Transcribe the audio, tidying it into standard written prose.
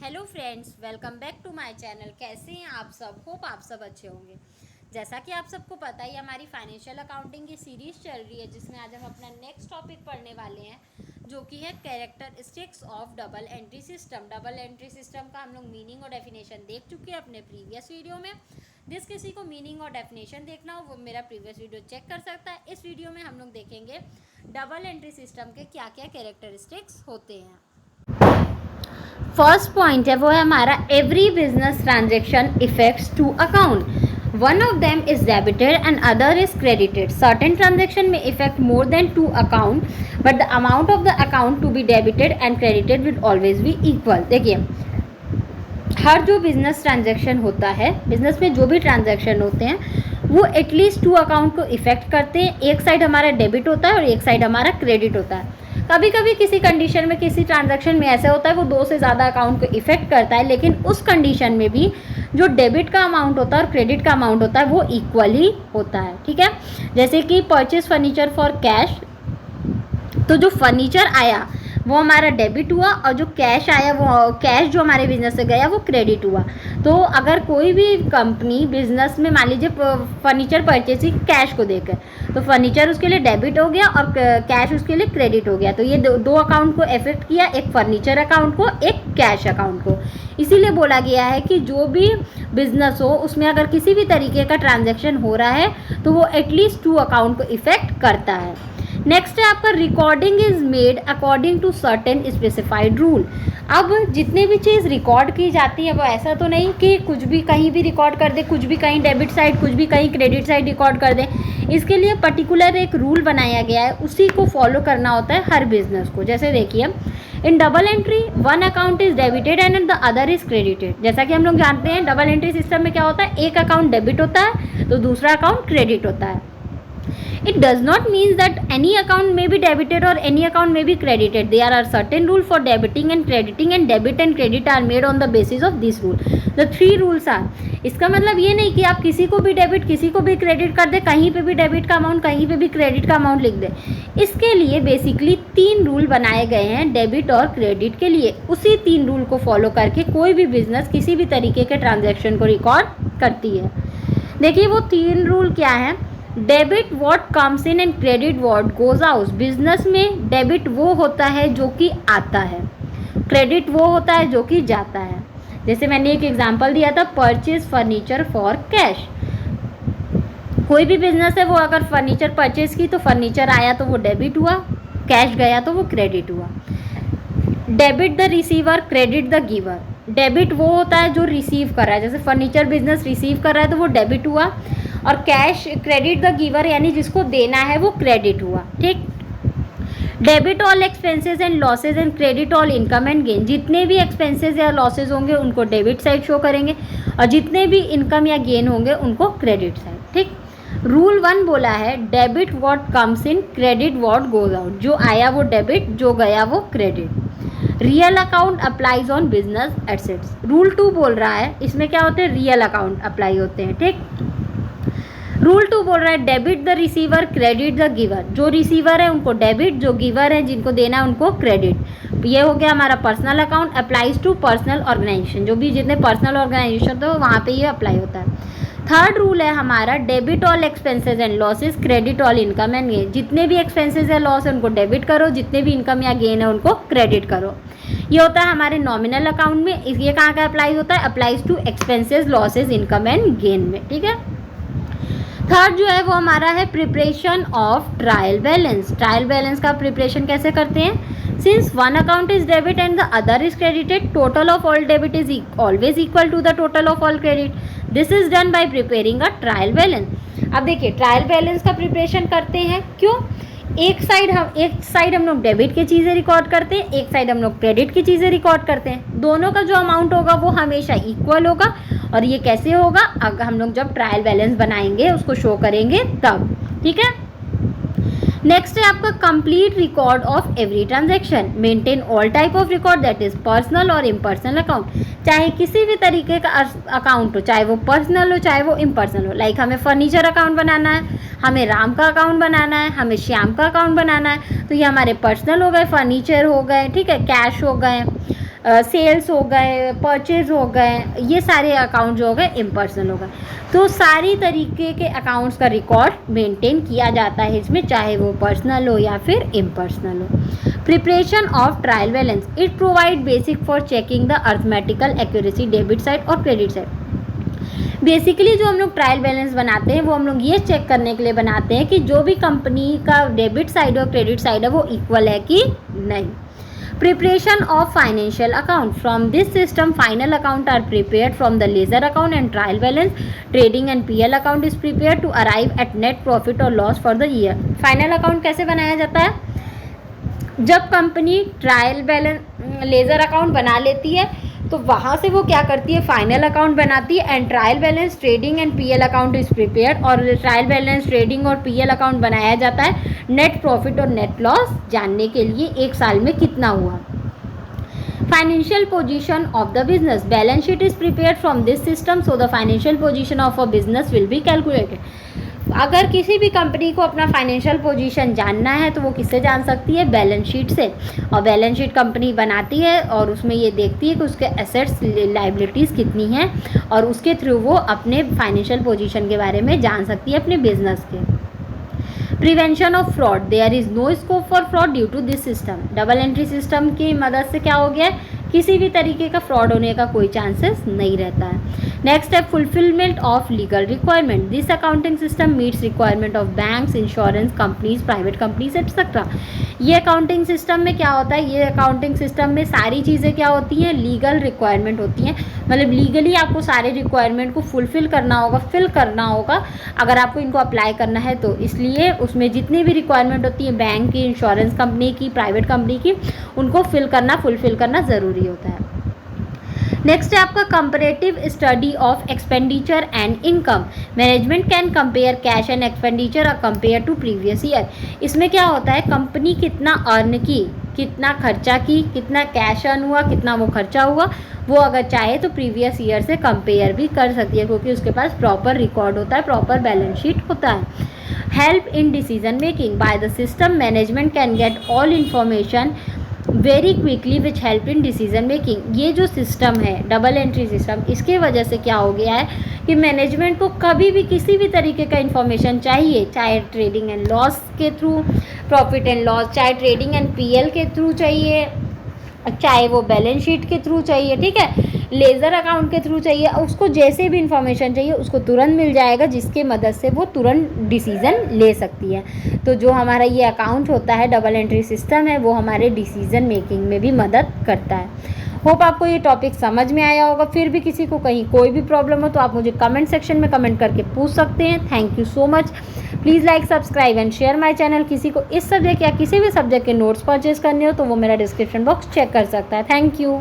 Hello friends, welcome back to my channel. कैसे हैं आप सब? होप आप सब अच्छे होंगे। जैसा कि आप सबको पता ही हमारी फाइनेंशियल अकाउंटिंग की सीरीज़ चल रही है, जिसमें आज हम अपना नेक्स्ट टॉपिक पढ़ने वाले हैं, जो कि है characteristics of double entry system. Double entry system का हम लोग मीनिंग और डेफिनेशन देख चुके हैं अपने प्रीवियस वीडियो में। जिस किसी को मीनिंग और डेफिनेशन देखना हो वो मेरा प्रीवियस वीडियो चेक कर सकता है। इस वीडियो में हम लोग देखेंगे डबल एंट्री सिस्टम के क्या क्या कैरेक्टरिस्टिक्स होते हैं। फर्स्ट पॉइंट है वो है हमारा every business transaction effects two account. One of them is debited and other is credited. Certain transaction में effect more than two account, but the amount of the account to be debited and credited will always be equal. देखिए, हर जो business transaction होता है, business में जो भी transaction होते हैं वो एटलीस्ट टू अकाउंट को इफेक्ट करते हैं। एक साइड हमारा डेबिट होता है और एक साइड हमारा क्रेडिट होता है। कभी कभी किसी कंडीशन में, किसी ट्रांजैक्शन में ऐसा होता है वो दो से ज़्यादा अकाउंट को इफेक्ट करता है, लेकिन उस कंडीशन में भी जो डेबिट का अमाउंट होता है और क्रेडिट का अमाउंट होता है वो इक्वली होता है। ठीक है, जैसे कि परचेज फर्नीचर फॉर कैश, तो जो फर्नीचर आया वो हमारा डेबिट हुआ और जो कैश आया, वो कैश जो हमारे बिजनेस से गया वो क्रेडिट हुआ। तो अगर कोई भी कंपनी बिजनेस में मान लीजिए फर्नीचर परचेसिंग कैश को देकर, तो फर्नीचर उसके लिए डेबिट हो गया और कैश उसके लिए क्रेडिट हो गया। तो ये दो अकाउंट को इफेक्ट किया, एक फर्नीचर अकाउंट को, एक कैश अकाउंट को। इसीलिए बोला गया है कि जो भी बिजनेस हो उसमें अगर किसी भी तरीके का ट्रांजैक्शन हो रहा है तो वो एटलीस्ट टू अकाउंट को इफेक्ट करता है। नेक्स्ट है आपका recording is made according to certain specified rule. अब जितने भी चीज़ रिकॉर्ड की जाती है वो ऐसा तो नहीं कि कुछ भी कहीं भी रिकॉर्ड कर दे, कुछ भी कहीं डेबिट साइड, कुछ भी कहीं क्रेडिट साइड रिकॉर्ड कर दे। इसके लिए पर्टिकुलर एक रूल बनाया गया है, उसी को फॉलो करना होता है हर बिजनेस को। जैसे देखिए, in double entry one account is debited and the other is credited. जैसा कि हम लोग जानते हैं डबल एंट्री सिस्टम में क्या होता है, एक अकाउंट डेबिट होता है तो दूसरा अकाउंट क्रेडिट होता है। It does not mean that any account may be debited or any account may be credited. There are certain rules for debiting and crediting, and debit and credit are made on the basis of this rule. The three rules are. इसका मतलब ये नहीं कि आप किसी को भी debit किसी को भी क्रेडिट कर दे, कहीं पे भी डेबिट का अमाउंट कहीं पे भी क्रेडिट का अमाउंट लिख दे। इसके लिए बेसिकली 3 रूल बनाए गए हैं डेबिट और क्रेडिट के लिए। उसी 3 रूल को फॉलो करके कोई भी बिजनेस किसी भी तरीके के ट्रांजेक्शन को रिकॉर्ड करती है। देखिए वो 3 रूल क्या है। Debit what comes in and credit what goes out. Business में डेबिट वो होता है जो कि आता है, क्रेडिट वो होता है जो कि जाता है। जैसे मैंने एक एग्जांपल दिया था, परचेज फर्नीचर फॉर कैश। कोई भी बिजनेस है वो अगर फर्नीचर परचेज की तो फर्नीचर आया तो वो डेबिट हुआ, कैश गया तो वो क्रेडिट हुआ। Debit the receiver, credit the giver. Debit वो होता है जो रिसीव कर रहा है, जैसे फर्नीचर बिजनेस रिसीव कर रहा है तो वो डेबिट हुआ, और कैश क्रेडिट द गिवर यानी जिसको देना है वो क्रेडिट हुआ। ठीक, debit all expenses and losses and credit all income and gain. जितने भी एक्सपेंसेस या लॉसेज होंगे उनको डेबिट साइड शो करेंगे और जितने भी इनकम या गेन होंगे उनको क्रेडिट साइड। ठीक, रूल 1 बोला है debit what comes in, credit what goes out. जो आया वो डेबिट, जो गया वो credit. Real account applies on business assets. Rule 2 बोल रहा है, इसमें क्या होते हैं, रियल अकाउंट अप्लाई होते हैं। ठीक, रूल 2 बोल रहा है debit the receiver, credit the giver. जो रिसीवर है उनको डेबिट, जो गिवर है जिनको देना है उनको क्रेडिट। ये हो गया हमारा personal account, applies to personal organization. जो भी जितने पर्सनल ऑर्गेनाइजेशन हो वहाँ पे ये अप्लाई होता है। थर्ड रूल है हमारा debit all expenses and losses, credit all income and gain. जितने भी एक्सपेंसेस या लॉस है उनको डेबिट करो, जितने भी इनकम या गेन है उनको क्रेडिट करो। ये होता है हमारे नॉमिनल अकाउंट में। ये कहाँ का अप्लाई होता है, applies to expenses, losses, income and gain में। ठीक है, थर्ड जो है वो हमारा है preparation of trial balance. Trial balance का प्रिपरेशन कैसे करते हैं, since one account is debit and the other is credited, total of all debit is always equal to the total of all credit. This is done by preparing a trial balance. अब देखिए trial balance का preparation करते हैं क्यों, एक side हम लोग debit की चीज़ें रिकॉर्ड करते हैं, एक साइड हम लोग क्रेडिट की चीज़ें रिकॉर्ड करते हैं। दोनों का जो अमाउंट होगा वो हमेशा इक्वल होगा। और ये कैसे होगा, अगर हम लोग जब ट्रायल बैलेंस बनाएंगे उसको शो करेंगे तब। ठीक है, नेक्स्ट है आपका complete record of every transaction. Maintain all type of record that is personal और इम्पर्सनल अकाउंट। चाहे किसी भी तरीके का अकाउंट हो, चाहे वो पर्सनल हो चाहे वो इम्पर्सनल हो। लाइक हमें फर्नीचर अकाउंट बनाना है, हमें राम का अकाउंट बनाना है, हमें श्याम का अकाउंट बनाना है, तो ये हमारे पर्सनल हो गए, फर्नीचर हो गए, ठीक है, कैश हो गए। सेल्स हो गए, परचेज हो गए, ये सारे अकाउंट जो हो गए इम्पर्सनल हो गए। तो सारी तरीके के अकाउंट्स का रिकॉर्ड मेंटेन किया जाता है इसमें, चाहे वो पर्सनल हो या फिर इम्पर्सनल हो। Preparation of trial balance, it provide basic for checking the arithmetical accuracy debit side और क्रेडिट साइड। बेसिकली जो हम लोग ट्रायल बैलेंस बनाते हैं वो हम लोग ये चेक करने के लिए बनाते हैं कि जो भी कंपनी का डेबिट साइड और क्रेडिट साइड है वो इक्वल है कि नहीं। Preparation of financial account, from this system final account are prepared from the ledger account and trial balance. Trading and PL account is prepared to arrive at net profit or loss for the year. Final account कैसे बनाया जाता है? जब company trial balance ledger account बना लेती है तो वहाँ से वो क्या करती है, फाइनल अकाउंट बनाती है and trial balance, trading and PL account is prepared. और ट्रायल बैलेंस, ट्रेडिंग और पीएल अकाउंट बनाया जाता है नेट प्रॉफिट और नेट लॉस जानने के लिए एक साल में कितना हुआ। Financial position of the business, balance sheet is prepared from this system so the financial position of a business will be calculated. अगर किसी भी कंपनी को अपना फाइनेंशियल पोजीशन जानना है तो वो किससे जान सकती है, बैलेंस शीट से। और बैलेंस शीट कंपनी बनाती है और उसमें ये देखती है कि उसके एसेट्स लायबिलिटीज़ कितनी हैं और उसके थ्रू वो अपने फाइनेंशियल पोजीशन के बारे में जान सकती है अपने बिजनेस के। Prevention of fraud, there is no scope for fraud due to this system. Double entry system की मदद से क्या हो गया है, किसी भी तरीके का फ्रॉड होने का कोई चांसेस नहीं रहता है। नेक्स्ट है fulfilment of legal requirement, this accounting system meets requirement of banks, insurance companies, private companies etcetera. ये अकाउंटिंग सिस्टम में क्या होता है, ये अकाउंटिंग सिस्टम में सारी चीज़ें क्या होती हैं, लीगल रिक्वायरमेंट होती हैं। मतलब लीगली आपको सारे रिक्वायरमेंट को फुलफिल करना होगा, फिल करना होगा अगर आपको इनको अप्लाई करना है तो। इसलिए उसमें जितनी भी रिक्वायरमेंट होती है बैंक की, इंश्योरेंस कंपनी की, प्राइवेट कंपनी की, उनको फिल करना, फुलफिल करना ज़रूरी होता है। नेक्स्ट है आपका comparative study of expenditure and income, management can compare cash and expenditure और कंपेयर टू प्रीवियस ईयर। इसमें क्या होता है, कंपनी कितना अर्न की, कितना खर्चा की, कितना कैश अर्न हुआ, कितना वो खर्चा हुआ, वो अगर चाहे तो प्रीवियस ईयर से कंपेयर भी कर सकती है क्योंकि उसके पास प्रॉपर रिकॉर्ड होता है, प्रॉपर बैलेंस शीट होता है। Help in decision making, by the system management can get all information very quickly which help in decision making. ये जो सिस्टम है डबल एंट्री सिस्टम, इसके वजह से क्या हो गया है कि मैनेजमेंट को कभी भी किसी भी तरीके का इन्फॉर्मेशन चाहिए, चाहे ट्रेडिंग एंड लॉस के थ्रू, प्रॉफिट एंड लॉस, चाहे ट्रेडिंग एंड पीएल के थ्रू चाहिए, चाहे वो बैलेंस शीट के थ्रू चाहिए, ठीक है, लेज़र अकाउंट के थ्रू चाहिए, उसको जैसे भी इंफॉर्मेशन चाहिए उसको तुरंत मिल जाएगा जिसके मदद से वो तुरंत डिसीज़न ले सकती है। तो जो हमारा ये अकाउंट होता है, डबल एंट्री सिस्टम है, वो हमारे डिसीज़न मेकिंग में भी मदद करता है। होप आपको ये टॉपिक समझ में आया होगा। फिर भी किसी को कहीं कोई भी प्रॉब्लम हो तो आप मुझे कमेंट सेक्शन में कमेंट करके पूछ सकते हैं। Thank you so much. Please like, subscribe and share my channel. किसी को इस सब्जेक्ट या किसी भी सब्जेक्ट के नोट्स परचेज करने हो तो वो मेरा डिस्क्रिप्शन बॉक्स चेक कर सकता है। Thank you.